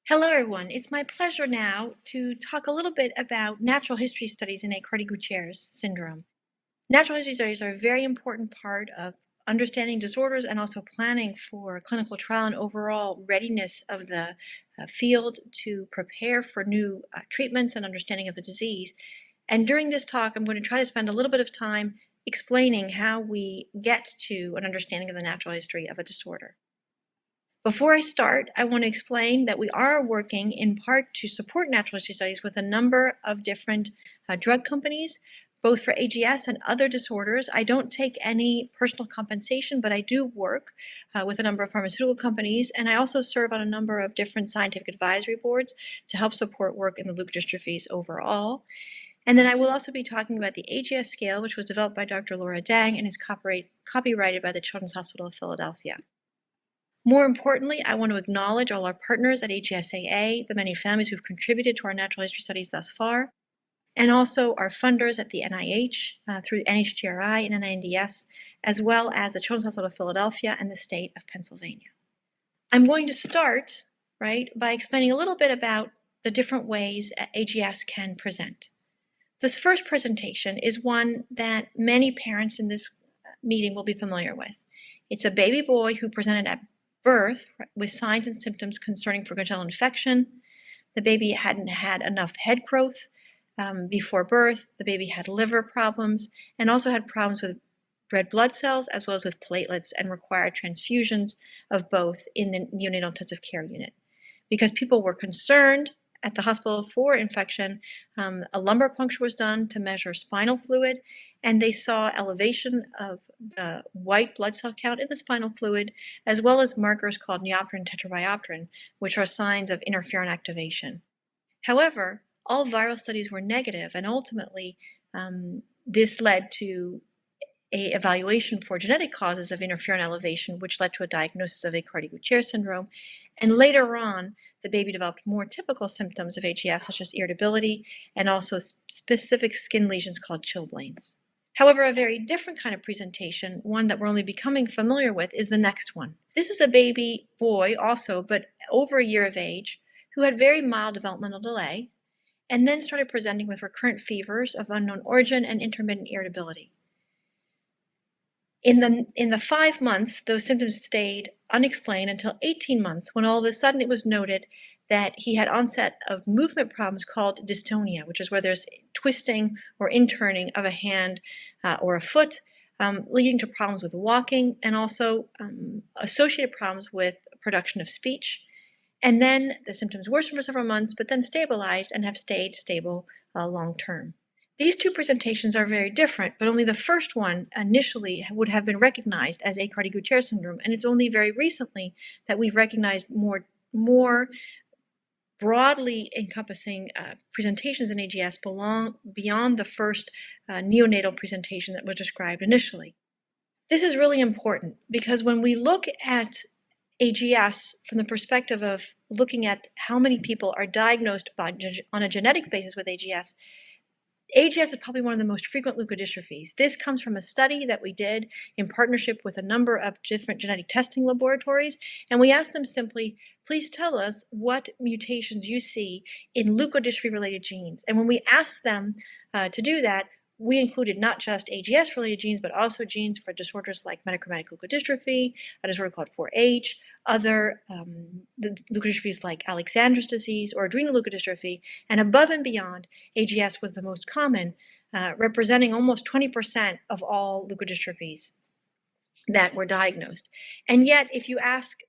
Hello, everyone. It's my pleasure now to talk a little bit about natural history studies in Aicardi-Goutières syndrome. Natural history studies are a very important part of understanding disorders and also planning for clinical trial and overall readiness of the field to prepare for new treatments and understanding of the disease. And during this talk, I'm going to try to spend a little bit of time explaining how we get to an understanding of the natural history of a disorder. Before I start, I want to explain that we are working in part to support natural history studies with a number of different drug companies, both for AGS and other disorders. I don't take any personal compensation, but I do work with a number of pharmaceutical companies, and I also serve on a number of different scientific advisory boards to help support work in the leukodystrophies overall. And then I will also be talking about the AGS scale, which was developed by Dr. Laura Dang and is copyrighted by the Children's Hospital of Philadelphia. More importantly, I want to acknowledge all our partners at AGSAA, the many families who've contributed to our natural history studies thus far, and also our funders at the NIH through NHGRI and NINDS, as well as the Children's Hospital of Philadelphia and the state of Pennsylvania. I'm going to start, by explaining a little bit about the different ways AGS can present. This first presentation is one that many parents in this meeting will be familiar with. It's a baby boy who presented at birth with signs and symptoms concerning for congenital infection. The baby hadn't had enough head growth before birth. The baby had liver problems and also had problems with red blood cells as well as with platelets and required transfusions of both in the neonatal intensive care unit. Because people were concerned at the hospital for infection, a lumbar puncture was done to measure spinal fluid, and they saw elevation of the white blood cell count in the spinal fluid, as well as markers called neopterin and tetrabiopterin, which are signs of interferon activation. However, all viral studies were negative, and ultimately this led to an evaluation for genetic causes of interferon elevation, which led to a diagnosis of Aicardi-Goutières syndrome. And later on, the baby developed more typical symptoms of AGS, such as irritability and also specific skin lesions called chilblains. However, a very different kind of presentation, one that we're only becoming familiar with, is the next one. This is a baby boy also, but over a year of age, who had very mild developmental delay, and then started presenting with recurrent fevers of unknown origin and intermittent irritability. In the 5 months, those symptoms stayed unexplained until 18 months, when all of a sudden it was noted that he had onset of movement problems called dystonia, which is where there's twisting or inturning of a hand or a foot, leading to problems with walking and also associated problems with production of speech. And then the symptoms worsened for several months, but then stabilized and have stayed stable long term. These two presentations are very different, but only the first one initially would have been recognized as Aicardi-Goutières syndrome, and it's only very recently that we've recognized more broadly encompassing presentations in AGS beyond the first neonatal presentation that was described initially. This is really important because when we look at AGS from the perspective of looking at how many people are diagnosed on a genetic basis with AGS, AGS is probably one of the most frequent leukodystrophies. This comes from a study that we did in partnership with a number of different genetic testing laboratories, and we asked them simply, please tell us what mutations you see in leukodystrophy-related genes. And when we asked them to do that, we included not just AGS-related genes, but also genes for disorders like metachromatic leukodystrophy, a disorder called 4-H, other leukodystrophies like Alexander's disease or adrenal leukodystrophy, and above and beyond, AGS was the most common, representing almost 20% of all leukodystrophies that were diagnosed. And yet, if you ask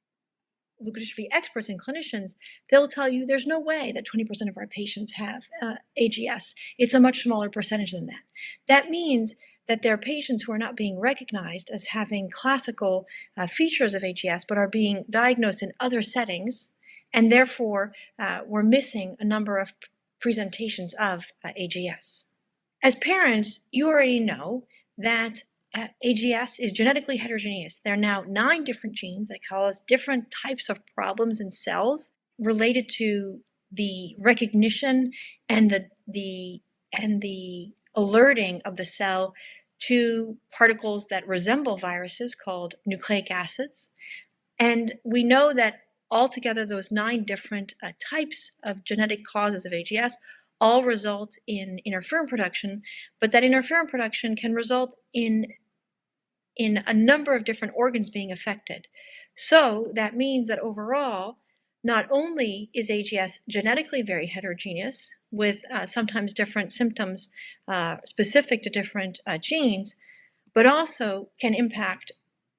leukodystrophy experts and clinicians, they'll tell you there's no way that 20% of our patients have AGS. It's a much smaller percentage than that. That means that there are patients who are not being recognized as having classical features of AGS, but are being diagnosed in other settings, and therefore we're missing a number of presentations of AGS. As parents, you already know that AGS is genetically heterogeneous. There are now 9 different genes that cause different types of problems in cells related to the recognition and the alerting of the cell to particles that resemble viruses called nucleic acids. And we know that altogether, those 9 different types of genetic causes of AGS all result in interferon production, but that interferon production can result in a number of different organs being affected. So that means that overall, not only is AGS genetically very heterogeneous, with sometimes different symptoms specific to different genes, but also can impact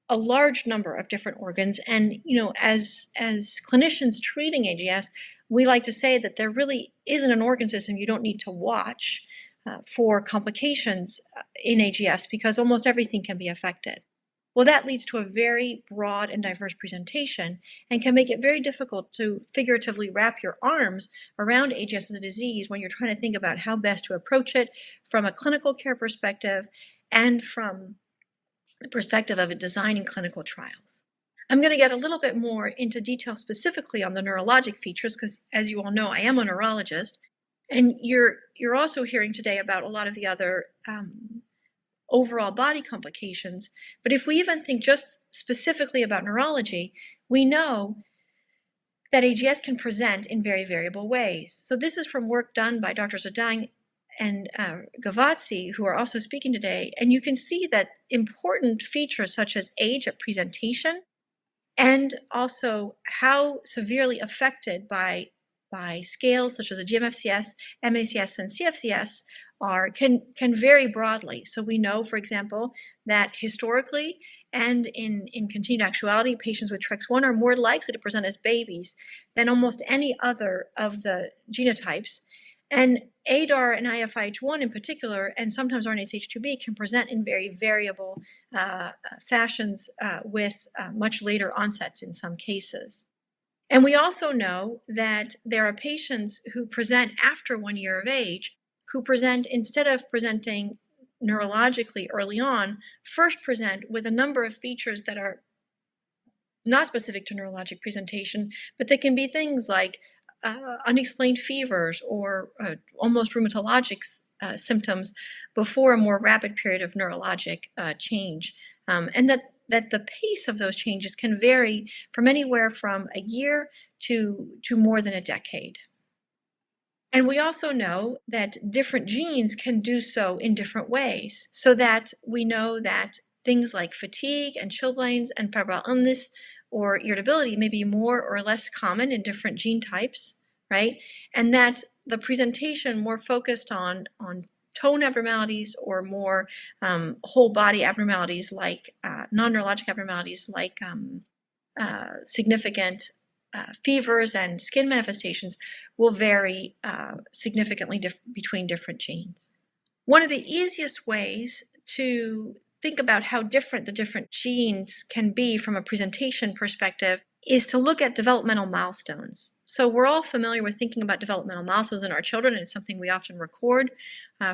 a large number of different organs. And as clinicians treating AGS, we like to say that there really isn't an organ system you don't need to watch for complications in AGS, because almost everything can be affected. Well, that leads to a very broad and diverse presentation and can make it very difficult to figuratively wrap your arms around AGS as a disease when you're trying to think about how best to approach it from a clinical care perspective and from the perspective of designing clinical trials. I'm going to get a little bit more into detail specifically on the neurologic features because, as you all know, I am a neurologist, and you're also hearing today about a lot of the other overall body complications. But if we even think just specifically about neurology, we know that AGS can present in very variable ways. So this is from work done by Drs. Odang and Gavazzi, who are also speaking today, and you can see that important features such as age at presentation and also how severely affected by scales such as a GMFCS, MACS, and CFCS can vary broadly. So we know, for example, that historically and in continued actuality, patients with TREX1 are more likely to present as babies than almost any other of the genotypes. And ADAR and IFIH1 in particular, and sometimes RNase-H2B, can present in very variable fashions with much later onsets in some cases. And we also know that there are patients who present after 1 year of age who present, instead of presenting neurologically early on, first present with a number of features that are not specific to neurologic presentation, but they can be things like unexplained fevers or almost rheumatologic symptoms before a more rapid period of neurologic change. And that the pace of those changes can vary from anywhere from a year to more than a decade. And we also know that different genes can do so in different ways, so that we know that things like fatigue and chilblains and febrile illness or irritability may be more or less common in different gene types, right? And that the presentation more focused on tone abnormalities or more whole body abnormalities like non-neurologic abnormalities like significant fevers and skin manifestations will vary significantly between different genes. One of the easiest ways to think about how different the different genes can be from a presentation perspective is to look at developmental milestones. So we're all familiar with thinking about developmental milestones in our children, and it's something we often record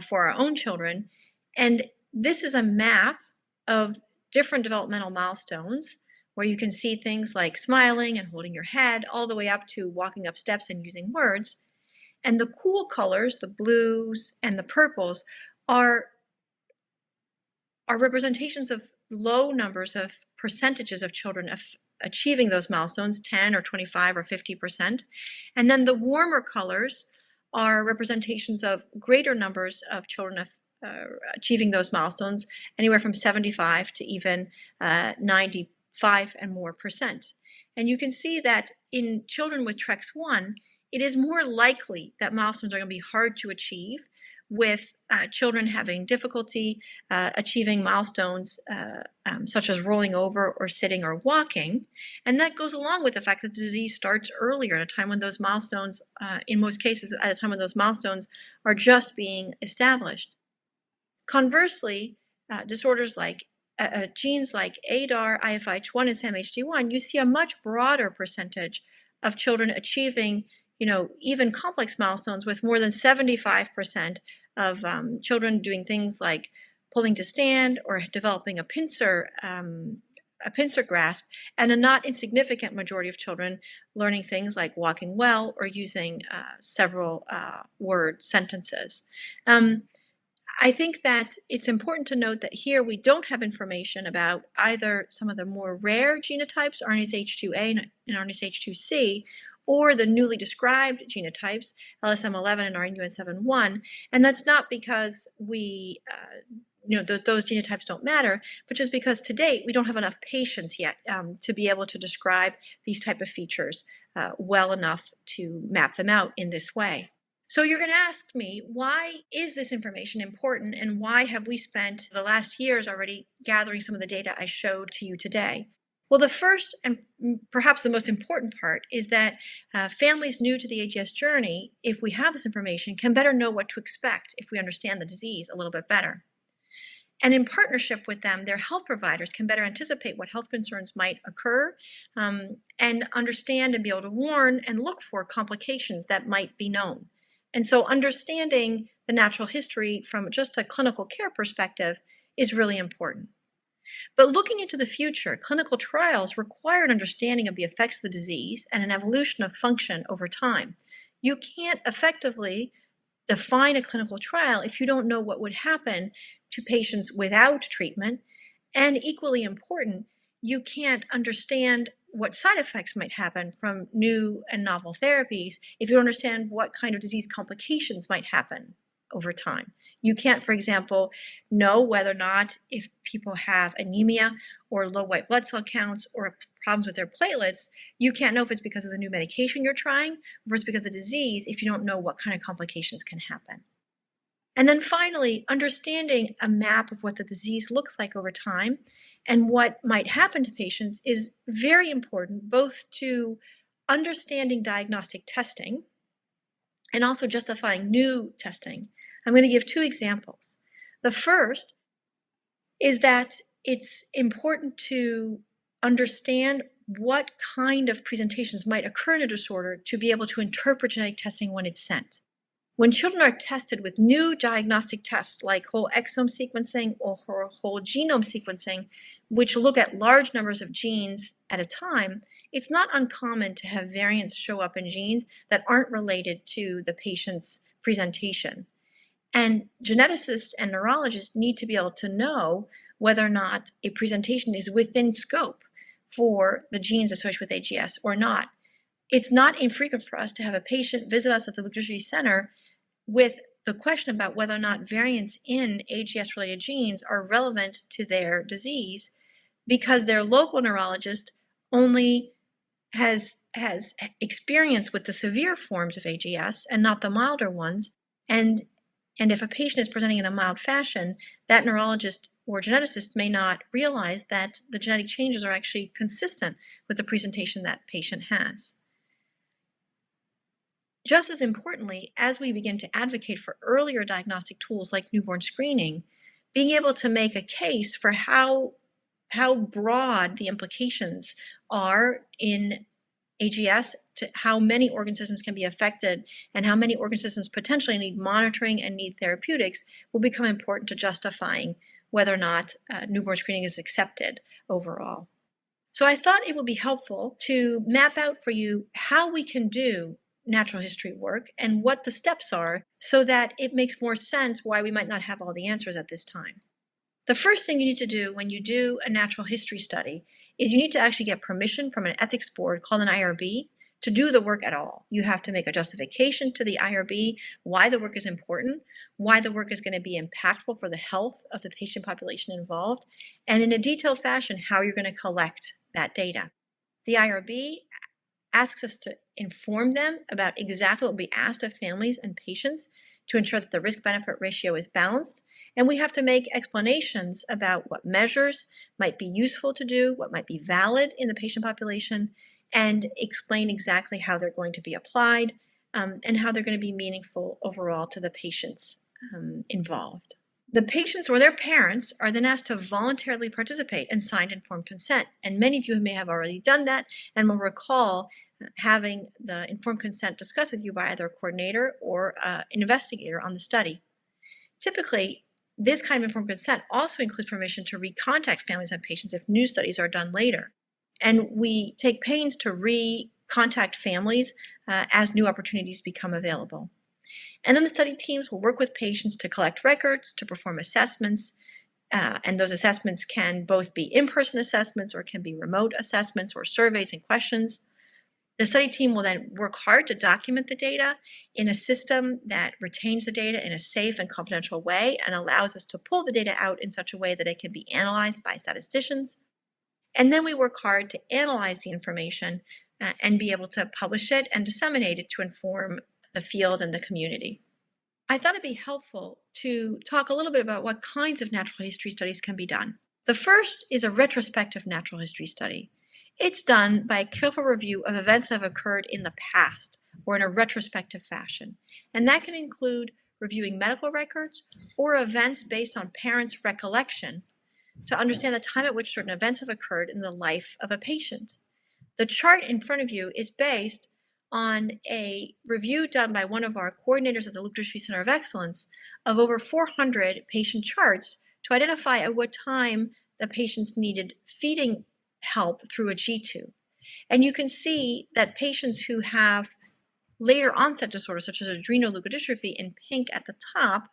for our own children. And this is a map of different developmental milestones where you can see things like smiling and holding your head, all the way up to walking up steps and using words. And the cool colors, the blues and the purples, are representations of low numbers of percentages of children achieving those milestones, 10 or 25 or 50%. And then the warmer colors are representations of greater numbers of children achieving those milestones, anywhere from 75 to even 95 and more percent. And you can see that in children with TREX1, it is more likely that milestones are going to be hard to achieve, with children having difficulty achieving milestones such as rolling over or sitting or walking. And that goes along with the fact that the disease starts earlier, at a time when those milestones, in most cases, at a time when those milestones are just being established. Conversely, disorders like genes like ADAR, IFIH1, and SAMHD1, you see a much broader percentage of children achieving even complex milestones, with more than 75% of children doing things like pulling to stand or developing a pincer grasp, and a not insignificant majority of children learning things like walking well or using several word sentences. I think that it's important to note that here we don't have information about either some of the more rare genotypes, RNase H2A and RNase H2C, or the newly described genotypes, LSM11 and RNUN71. And that's not because those genotypes don't matter, but just because to date we don't have enough patients yet to be able to describe these type of features well enough to map them out in this way. So you're going to ask me, why is this information important, and why have we spent the last years already gathering some of the data I showed to you today? Well, the first and perhaps the most important part is that families new to the AGS journey, if we have this information, can better know what to expect if we understand the disease a little bit better. And in partnership with them, their health providers can better anticipate what health concerns might occur and understand and be able to warn and look for complications that might be known. And so understanding the natural history from just a clinical care perspective is really important. But looking into the future, clinical trials require an understanding of the effects of the disease and an evolution of function over time. You can't effectively define a clinical trial if you don't know what would happen to patients without treatment. And equally important, you can't understand what side effects might happen from new and novel therapies if you don't understand what kind of disease complications might happen over time. You can't, for example, know whether or not if people have anemia or low white blood cell counts or problems with their platelets, you can't know if it's because of the new medication you're trying versus because of the disease if you don't know what kind of complications can happen. And then finally, understanding a map of what the disease looks like over time and what might happen to patients is very important, both to understanding diagnostic testing and also justifying new testing. I'm going to give two examples. The first is that it's important to understand what kind of presentations might occur in a disorder to be able to interpret genetic testing when it's sent. When children are tested with new diagnostic tests like whole exome sequencing or whole genome sequencing, which look at large numbers of genes at a time, it's not uncommon to have variants show up in genes that aren't related to the patient's presentation. And geneticists and neurologists need to be able to know whether or not a presentation is within scope for the genes associated with AGS or not. It's not infrequent for us to have a patient visit us at the Leukodystrophy Center with the question about whether or not variants in AGS-related genes are relevant to their disease because their local neurologist only has experience with the severe forms of AGS and not the milder ones. And if a patient is presenting in a mild fashion, that neurologist or geneticist may not realize that the genetic changes are actually consistent with the presentation that patient has. Just as importantly, as we begin to advocate for earlier diagnostic tools like newborn screening, being able to make a case for how broad the implications are in AGS, to how many organ systems can be affected and how many organ systems potentially need monitoring and need therapeutics will become important to justifying whether or not newborn screening is accepted overall. So I thought it would be helpful to map out for you how we can do natural history work and what the steps are so that it makes more sense why we might not have all the answers at this time. The first thing you need to do when you do a natural history study is you need to actually get permission from an ethics board called an IRB to do the work at all. You have to make a justification to the IRB why the work is important, why the work is going to be impactful for the health of the patient population involved, and in a detailed fashion how you're going to collect that data. The IRB asks us to inform them about exactly what we asked of families and patients to ensure that the risk-benefit ratio is balanced, and we have to make explanations about what measures might be useful to do, what might be valid in the patient population, and explain exactly how they're going to be applied and how they're going to be meaningful overall to the patients involved. The patients or their parents are then asked to voluntarily participate and sign informed consent. And many of you may have already done that and will recall having the informed consent discussed with you by either a coordinator or an investigator on the study. Typically, this kind of informed consent also includes permission to recontact families and patients if new studies are done later. And we take pains to recontact families as new opportunities become available. And then the study teams will work with patients to collect records, to perform assessments, and those assessments can both be in-person assessments or can be remote assessments or surveys and questions. The study team will then work hard to document the data in a system that retains the data in a safe and confidential way and allows us to pull the data out in such a way that it can be analyzed by statisticians. And then we work hard to analyze the information and be able to publish it and disseminate it to inform the field and the community. I thought it'd be helpful to talk a little bit about what kinds of natural history studies can be done. The first is a retrospective natural history study. It's done by a careful review of events that have occurred in the past or in a retrospective fashion. And that can include reviewing medical records or events based on parents' recollection to understand the time at which certain events have occurred in the life of a patient. The chart in front of you is based on a review done by one of our coordinators at the Leukodystrophy Center of Excellence of over 400 patient charts to identify at what time the patients needed feeding help through a G-tube. And you can see that patients who have later onset disorders, such as adrenoleukodystrophy in pink at the top,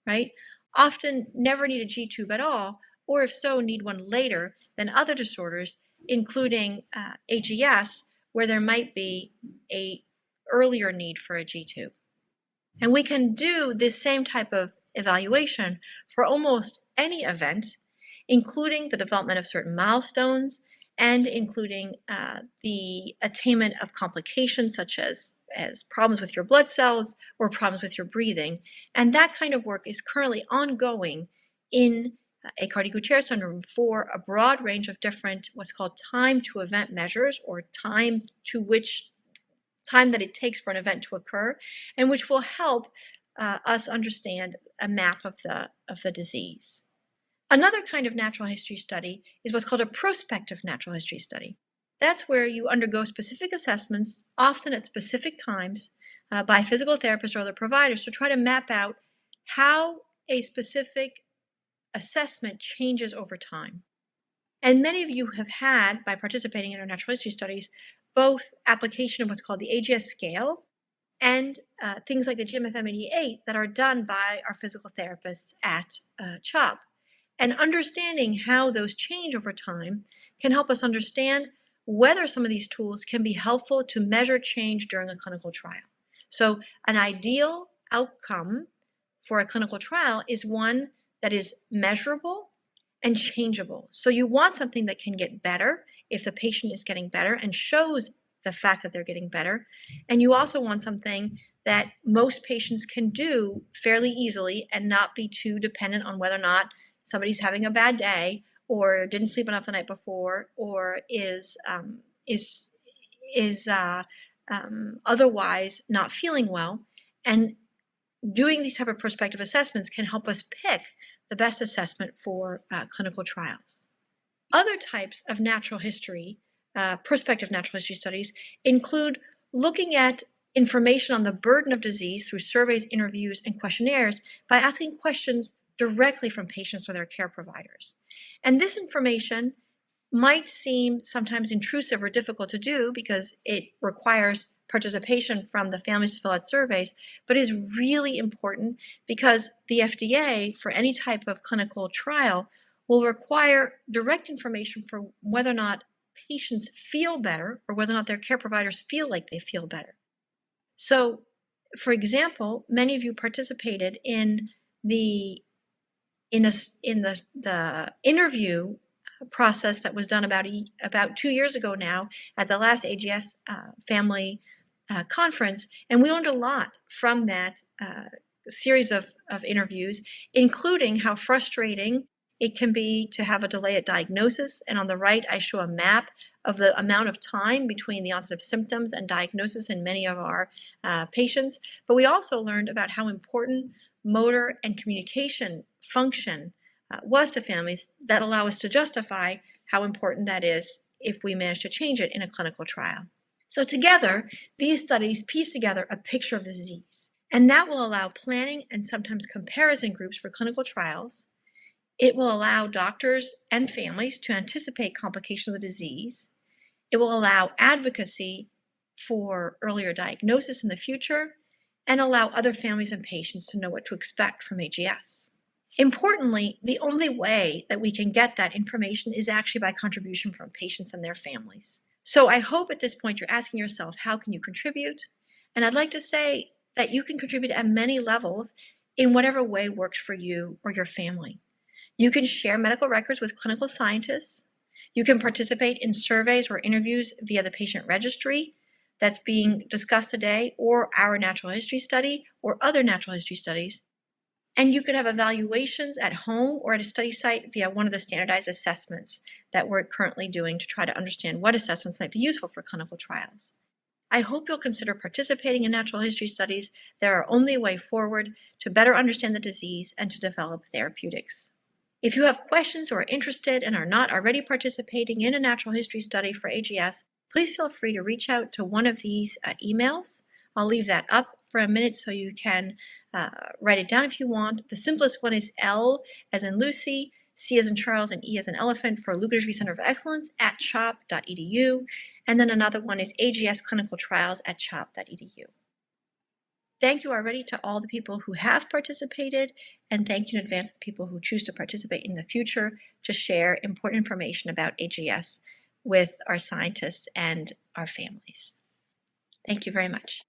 right, often never need a G-tube at all, or if so, need one later than other disorders, including AGS, where there might be a earlier need for a G-tube. And we can do this same type of evaluation for almost any event, including the development of certain milestones and including the attainment of complications such as problems with your blood cells or problems with your breathing. And that kind of work is currently ongoing in Aicardi-Goutières syndrome for a broad range of different what's called time to event measures, or time that it takes for an event to occur, and which will help us understand a map of the disease. Another kind of natural history study is what's called a prospective natural history study. That's where you undergo specific assessments, often at specific times, by physical therapists or other providers to try to map out how a specific assessment changes over time. And many of you have had, by participating in our natural history studies, both application of what's called the AGS scale and things like the GMFM-88 that are done by our physical therapists at CHOP. And understanding how those change over time can help us understand whether some of these tools can be helpful to measure change during a clinical trial. So an ideal outcome for a clinical trial is one that is measurable and changeable. So you want something that can get better if the patient is getting better and shows the fact that they're getting better. And you also want something that most patients can do fairly easily and not be too dependent on whether or not somebody's having a bad day or didn't sleep enough the night before or is otherwise not feeling well. And doing these type of prospective assessments can help us pick the best assessment for clinical trials. Other types of natural history, prospective natural history studies, include looking at information on the burden of disease through surveys, interviews, and questionnaires by asking questions directly from patients or their care providers. And this information might seem sometimes intrusive or difficult to do because it requires participation from the families to fill out surveys, but is really important because the FDA, for any type of clinical trial, will require direct information for whether or not patients feel better or whether or not their care providers feel like they feel better. So, for example, many of you participated in the interview process that was done about 2 years ago now at the last AGS family conference, and we learned a lot from that series of interviews, including how frustrating it can be to have a delay at diagnosis. And on the right, I show a map of the amount of time between the onset of symptoms and diagnosis in many of our patients. But we also learned about how important motor and communication function was to families that allow us to justify how important that is if we manage to change it in a clinical trial. So together, these studies piece together a picture of the disease, and that will allow planning and sometimes comparison groups for clinical trials. It will allow doctors and families to anticipate complications of the disease. It will allow advocacy for earlier diagnosis in the future, and allow other families and patients to know what to expect from AGS. Importantly, the only way that we can get that information is actually by contribution from patients and their families. So I hope at this point you're asking yourself, how can you contribute? And I'd like to say that you can contribute at many levels in whatever way works for you or your family. You can share medical records with clinical scientists. You can participate in surveys or interviews via the patient registry that's being discussed today, or our natural history study, or other natural history studies. And you could have evaluations at home or at a study site via one of the standardized assessments that we're currently doing to try to understand what assessments might be useful for clinical trials. I hope you'll consider participating in natural history studies. They're our only way forward to better understand the disease and to develop therapeutics. If you have questions or are interested and are not already participating in a natural history study for AGS, please feel free to reach out to one of these emails. I'll leave that up for a minute so you can write it down if you want. The simplest one is L as in Lucy, C as in Charles, and E as in Elephant for Leukodystrophy Center of Excellence at chop.edu. And then another one is AGS Clinical Trials at chop.edu. Thank you already to all the people who have participated, and thank you in advance to the people who choose to participate in the future to share important information about AGS with our scientists and our families. Thank you very much.